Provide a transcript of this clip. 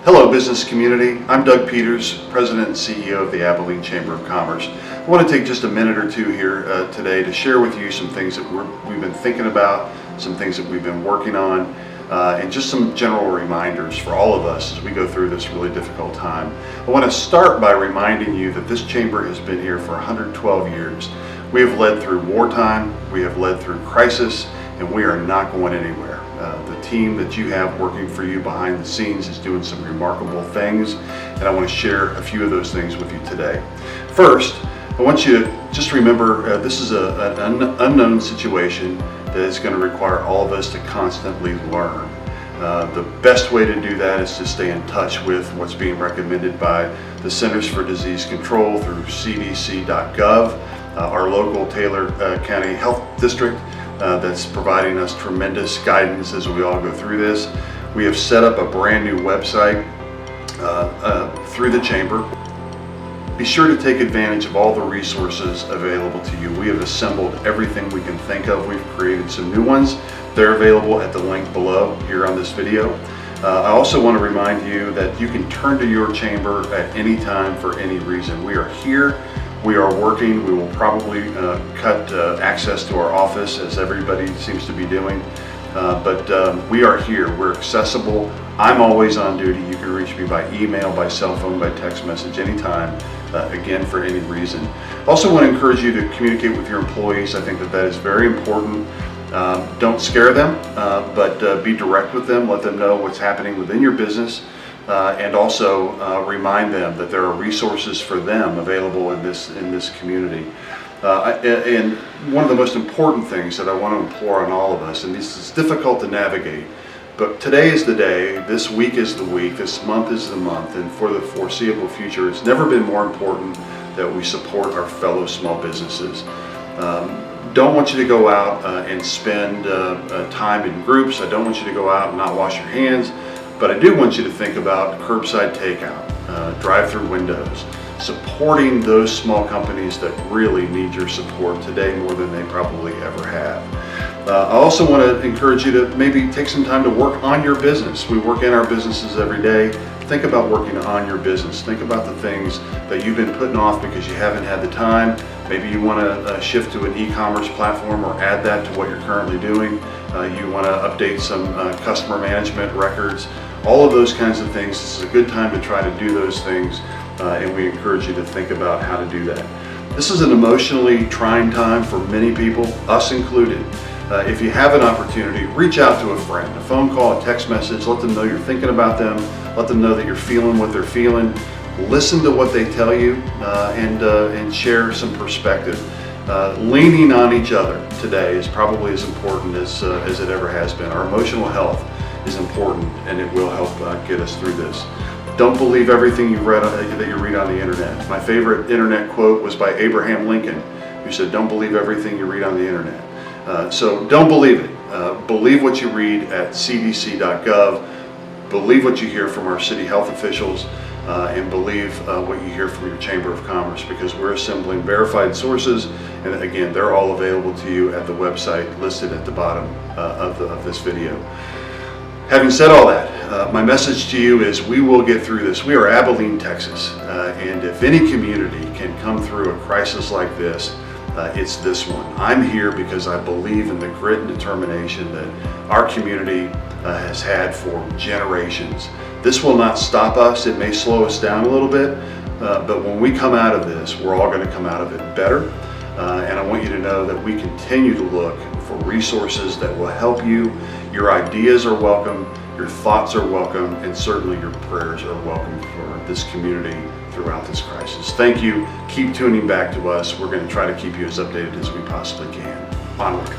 Hello business community, I'm Doug Peters, President and CEO of the Abilene Chamber of Commerce. I want to take just a minute or two here today to share with you some things that we've been thinking about, some things that we've been working on, and just some general reminders for all of us as we go through this really difficult time. I want to start by reminding you that this chamber has been here for 112 years. We have led through wartime, we have led through crisis, and we are not going anywhere. The team that you have working for you behind the scenes is doing some remarkable things, and I want to share a few of those things with you today. First, I want you to just remember this is an unknown situation that is going to require all of us to constantly learn. The best way to do that is to stay in touch with what's being recommended by the Centers for Disease Control through cdc.gov, our local Taylor County Health District that's providing us tremendous guidance as we all go through this. We have set up a brand new website through the Chamber. Be sure to take advantage of all the resources available to you. We have assembled everything we can think of. We've created some new ones. They're available at the link below here on this video. I also want to remind you that you can turn to your chamber at any time for any reason. We are here. We are working. We will probably cut access to our office, as everybody seems to be doing. But we are here. We're accessible. I'm always on duty. You can reach me by email, by cell phone, by text message, anytime, again, for any reason. I also want to encourage you to communicate with your employees. I think that is very important. Don't scare them, but be direct with them. Let them know what's happening within your business. And also remind them that there are resources for them available in this community. And one of the most important things that I want to implore on all of us, and this is difficult to navigate, but today is the day, this week is the week, this month is the month, and for the foreseeable future, it's never been more important that we support our fellow small businesses. Don't want you to go out and spend time in groups. I don't want you to go out and not wash your hands. But I do want you to think about curbside takeout, drive-through windows, supporting those small companies that really need your support today more than they probably ever have. I also want to encourage you to maybe take some time to work on your business. We work in our businesses every day. Think about working on your business. Think about the things that you've been putting off because you haven't had the time. Maybe you want to shift to an e-commerce platform or add that to what you're currently doing. You want to update some customer management records. All of those kinds of things. This is a good time to try to do those things, and we encourage you to think about how to do that. This is an emotionally trying time for many people, us included. If you have an opportunity, reach out to a friend, a phone call, a text message, let them know you're thinking about them, let them know that you're feeling what they're feeling, listen to what they tell you, and share some perspective. Leaning on each other today is probably as important as it ever has been. Our emotional health is important, and it will help get us through this. Don't believe everything you read that you read on the internet. My favorite internet quote was by Abraham Lincoln, who said, "Don't believe everything you read on the internet." So don't believe it. Believe what you read at cdc.gov. Believe what you hear from our city health officials, and believe what you hear from your Chamber of Commerce, because we're assembling verified sources, and again, they're all available to you at the website listed at the bottom of this video. Having said all that, my message to you is we will get through this. We are Abilene, Texas, and if any community can come through a crisis like this, it's this one. I'm here because I believe in the grit and determination that our community has had for generations. This will not stop us. It may slow us down a little bit, but when we come out of this, we're all going to come out of it better. And I want you to know that we continue to look for resources that will help you. Your ideas are welcome, your thoughts are welcome, and certainly your prayers are welcome for this community throughout this crisis. Thank you. Keep tuning back to us. We're going to try to keep you as updated as we possibly can. Onward.